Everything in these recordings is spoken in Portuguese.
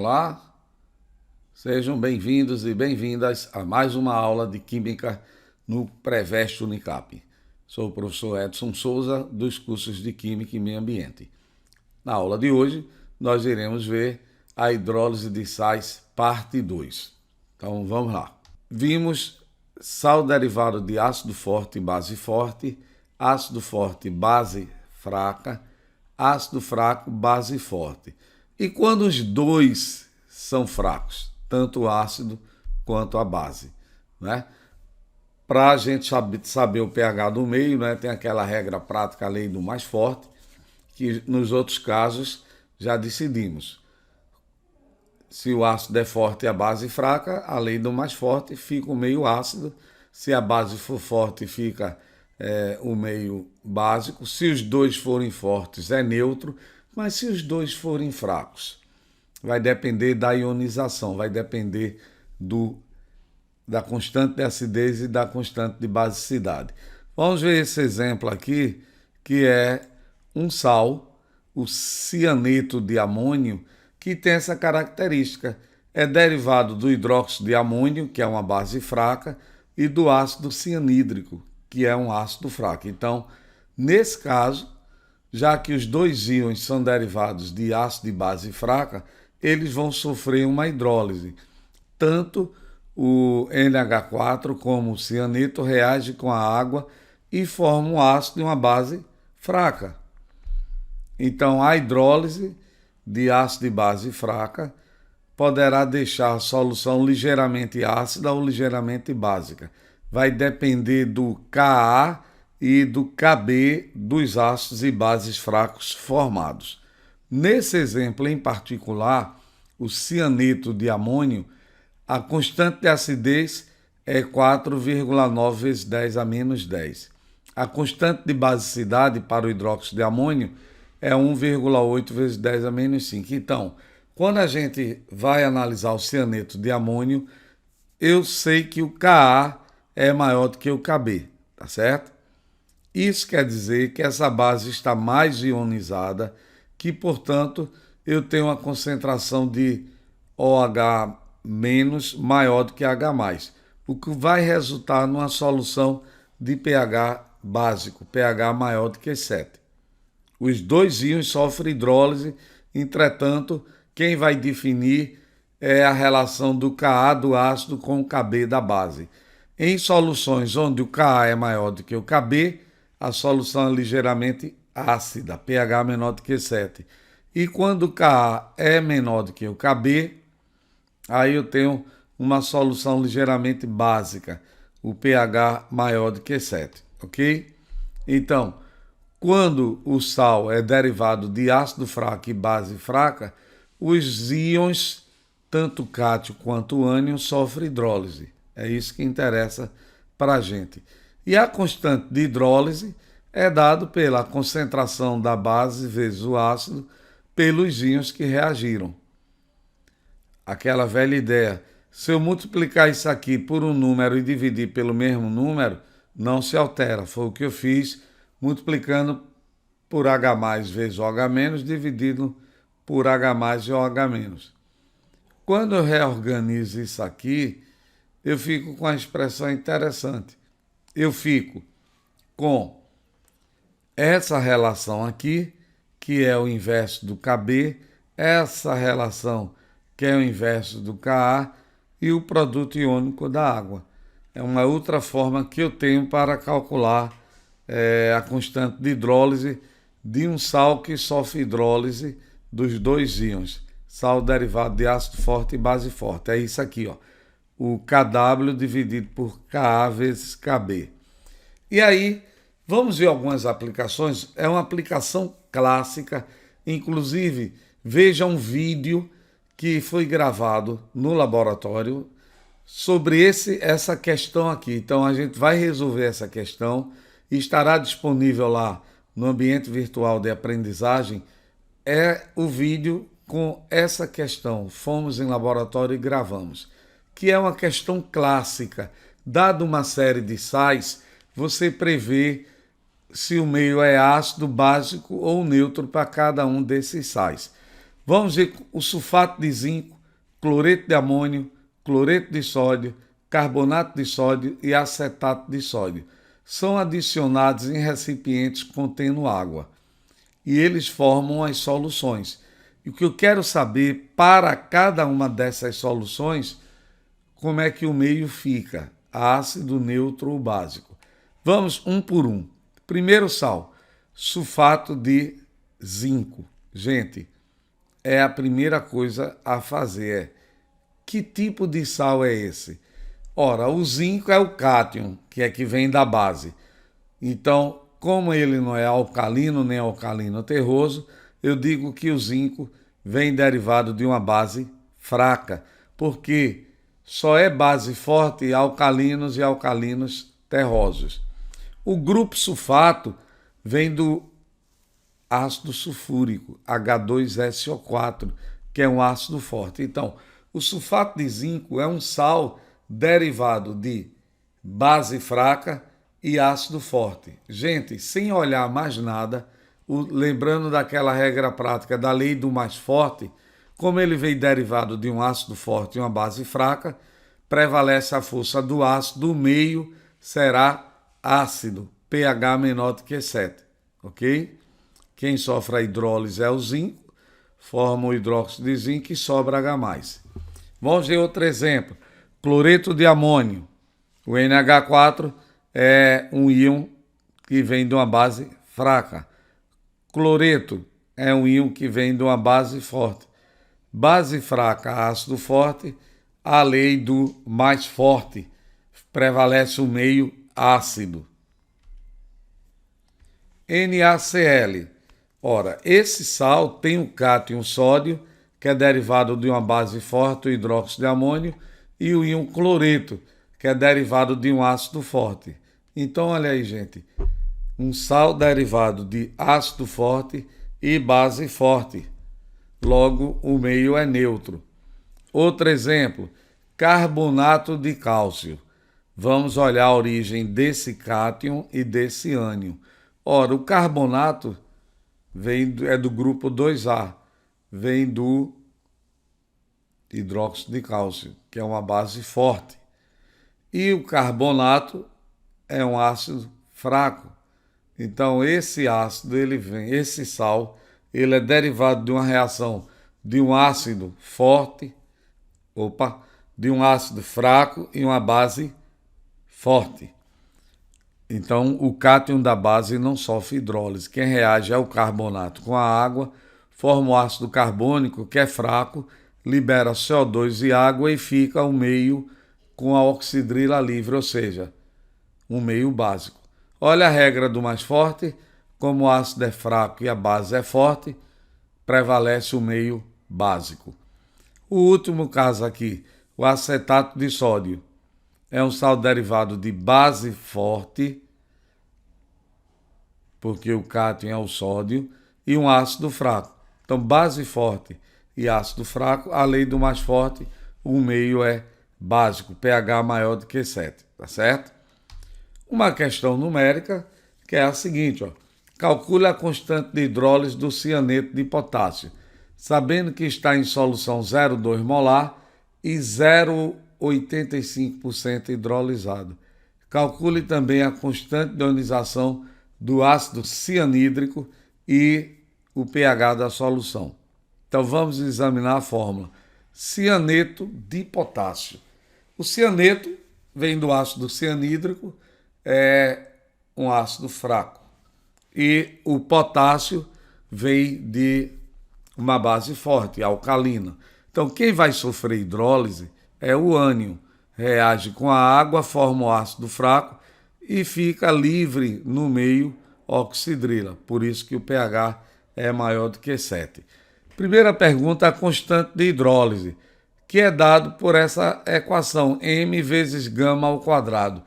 Olá, sejam bem-vindos e bem-vindas a mais uma aula de Química no Preveste Unicap. Sou o professor Edson Souza, dos cursos de Química e Meio Ambiente. Na aula de hoje, nós iremos ver a hidrólise de sais, parte 2. Então, vamos lá. Vimos sal derivado de ácido forte e base forte, ácido forte, base fraca, ácido fraco, base forte. E quando os dois são fracos, tanto o ácido quanto a base, né? Para a gente saber o pH do meio, né, tem aquela regra prática, a lei do mais forte, que nos outros casos já decidimos. Se o ácido é forte e a base fraca, a lei do mais forte, fica o meio ácido. Se a base for forte, fica o meio básico. Se os dois forem fortes, é neutro. Mas se os dois forem fracos, vai depender da ionização, vai depender da constante de acidez e da constante de basicidade. Vamos ver esse exemplo aqui, que é um sal, o cianeto de amônio, que tem essa característica. É derivado do hidróxido de amônio, que é uma base fraca, e do ácido cianídrico, que é um ácido fraco. Então, nesse caso, já que os dois íons são derivados de ácido de base fraca, eles vão sofrer uma hidrólise. Tanto o NH4 como o cianeto reagem com a água e formam um ácido de uma base fraca. Então, a hidrólise de ácido de base fraca poderá deixar a solução ligeiramente ácida ou ligeiramente básica. Vai depender do Ka e do Kb dos ácidos e bases fracos formados. Nesse exemplo em particular, o cianeto de amônio, a constante de acidez é 4,9 vezes 10 a menos 10. A constante de basicidade para o hidróxido de amônio é 1,8 vezes 10 a menos 5. Então, quando a gente vai analisar o cianeto de amônio, eu sei que o Ka é maior do que o Kb, tá certo? Isso quer dizer que essa base está mais ionizada, que, portanto, eu tenho uma concentração de OH- maior do que H+, o que vai resultar numa solução de pH básico, pH maior do que 7. Os dois íons sofrem hidrólise, entretanto, quem vai definir é a relação do Ka do ácido com o Kb da base. Em soluções onde o Ka é maior do que o Kb, a solução é ligeiramente ácida, pH menor do que 7. E quando o Ka é menor do que o Kb, aí eu tenho uma solução ligeiramente básica, o pH maior do que 7, ok? Então, quando o sal é derivado de ácido fraco e base fraca, os íons, tanto cátion quanto ânion, sofrem hidrólise. É isso que interessa para a gente. E a constante de hidrólise é dado pela concentração da base vezes o ácido pelos íons que reagiram. Aquela velha ideia, se eu multiplicar isso aqui por um número e dividir pelo mesmo número, não se altera. Foi o que eu fiz multiplicando por H+ vezes OH- dividido por H+ e OH-. Quando eu reorganizo isso aqui, eu fico com a expressão interessante. Eu fico com essa relação aqui, que é o inverso do Kb, essa relação, que é o inverso do Ka, e o produto iônico da água. É uma outra forma que eu tenho para calcular a constante de hidrólise de um sal que sofre hidrólise dos dois íons, sal derivado de ácido forte e base forte. É isso aqui, ó, o Kw dividido por Ka vezes Kb. E aí, vamos ver algumas aplicações. É uma aplicação clássica, inclusive, veja um vídeo que foi gravado no laboratório sobre essa questão aqui. Então, a gente vai resolver essa questão e estará disponível lá no ambiente virtual de aprendizagem. É o vídeo com essa questão. Fomos em laboratório e gravamos, que é uma questão clássica. Dada uma série de sais, você prevê se o meio é ácido, básico ou neutro para cada um desses sais. Vamos ver o sulfato de zinco cloreto de amônio, cloreto de sódio, carbonato de sódio e acetato de sódio. São adicionados em recipientes contendo água e eles formam as soluções. E o que eu quero saber, para cada uma dessas soluções, como é que o meio fica, ácido, neutro ou básico. Vamos um por um. Primeiro sal, sulfato de zinco. Gente, é a primeira coisa a fazer. Que tipo de sal é esse? Ora, o zinco é o cátion, que vem da base. Então, como ele não é alcalino nem alcalino terroso, eu digo que o zinco vem derivado de uma base fraca, porque só é base forte alcalinos e alcalinos terrosos. O grupo sulfato vem do ácido sulfúrico, H2SO4, que é um ácido forte. Então, o sulfato de zinco é um sal derivado de base fraca e ácido forte. Gente, sem olhar mais nada, lembrando daquela regra prática da lei do mais forte, como ele vem derivado de um ácido forte e uma base fraca, prevalece a força do ácido, o meio será ácido, pH menor do que 7, ok? Quem sofre a hidrólise é o zinco, forma o hidróxido de zinco e sobra H+. Vamos ver outro exemplo. Cloreto de amônio. O NH4 é um íon que vem de uma base fraca. Cloreto é um íon que vem de uma base forte. Base fraca, ácido forte, a lei do mais forte. Prevalece o meio ácido. NaCl. Ora, esse sal tem o cátion sódio, que é derivado de uma base forte, o hidróxido de amônio, e o íon cloreto, que é derivado de um ácido forte. Então, olha aí, gente, um sal derivado de ácido forte e base forte. Logo, o meio é neutro. Outro exemplo, carbonato de cálcio. Vamos olhar a origem desse cátion e desse ânion. Ora, o carbonato é do grupo 2A, vem do hidróxido de cálcio, que é uma base forte. E o carbonato é um ácido fraco. Então esse ácido, esse sal, ele é derivado de uma reação de um ácido forte, de um ácido fraco e uma base forte. Então o cátion da base não sofre hidrólise. Quem reage é o carbonato com a água, forma o ácido carbônico, que é fraco, libera CO2 e água e fica o meio com a oxidrila livre, ou seja, um meio básico. Olha a regra do mais forte, como o ácido é fraco e a base é forte, prevalece o meio básico. O último caso aqui, o acetato de sódio, é um sal derivado de base forte, porque o cátion é o sódio, e um ácido fraco. Então, base forte e ácido fraco, a lei do mais forte, o meio é básico, pH maior do que 7, tá certo? Uma questão numérica que é a seguinte, ó. Calcule a constante de hidrólise do cianeto de potássio, sabendo que está em solução 0,2 molar e 0,85% hidrolisado. Calcule também a constante de ionização do ácido cianídrico e o pH da solução. Então vamos examinar a fórmula. Cianeto de potássio. O cianeto vem do ácido cianídrico, é um ácido fraco. E o potássio vem de uma base forte, alcalina. Então quem vai sofrer hidrólise é o ânion. Reage com a água, forma o ácido fraco e fica livre no meio oxidrila. Por isso que o pH é maior do que 7. Primeira pergunta, a constante de hidrólise, que é dado por essa equação, m vezes gama ao quadrado.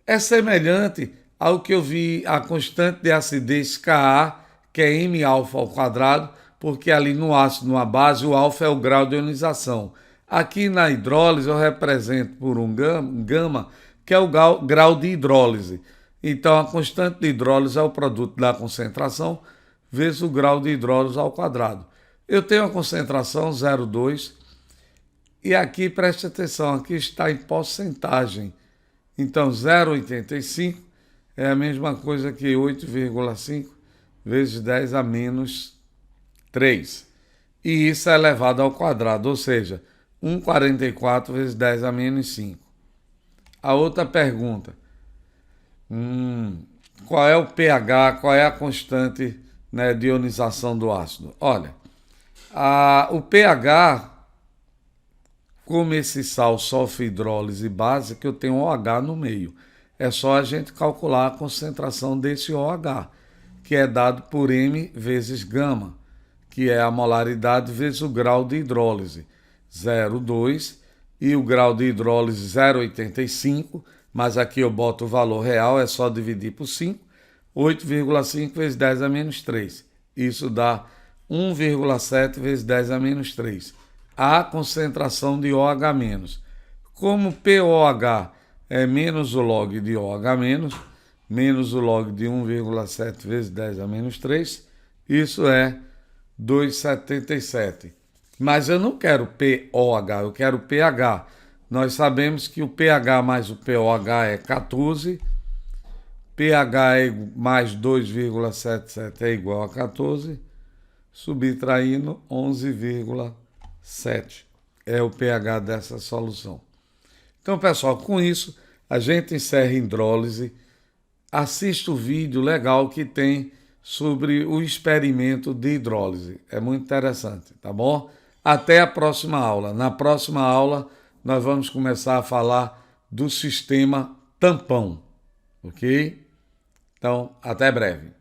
É semelhante ao que eu vi a constante de acidez Ka, que é m-alfa ao quadrado, porque ali no ácido, numa base, o alfa é o grau de ionização. Aqui na hidrólise eu represento por um gama, que é o grau de hidrólise. Então a constante de hidrólise é o produto da concentração vezes o grau de hidrólise ao quadrado. Eu tenho a concentração 0,2 E aqui, preste atenção, aqui está em porcentagem. Então, 0,85 é a mesma coisa que 8,5 vezes 10 a menos 3. E isso é elevado ao quadrado, ou seja, 1,44 vezes 10 a menos 5. A outra pergunta, qual é o pH, qual é a constante, né, de ionização do ácido? Olha, o pH, como esse sal sofre hidrólise básica, eu tenho OH no meio. É só a gente calcular a concentração desse OH, que é dado por M vezes gama, que é a molaridade vezes o grau de hidrólise, 0,2, e o grau de hidrólise 0,85, mas aqui eu boto o valor real, é só dividir por 5, 8,5 vezes 10 a menos 3. Isso dá 1,7 vezes 10 a menos 3. A concentração de OH-. Como POH é menos o log de OH-, menos o log de 1,7 vezes 10 a menos 3, isso é 2,77. Mas eu não quero POH, eu quero pH. Nós sabemos que o pH mais o POH é 14, pH mais 2,77 é igual a 14, subtraindo 11,7. É o pH dessa solução. Então, pessoal, com isso, a gente encerra a hidrólise. Assista o vídeo legal que tem sobre o experimento de hidrólise. É muito interessante, tá bom? Até a próxima aula. Na próxima aula, nós vamos começar a falar do sistema tampão, ok? Então, até breve.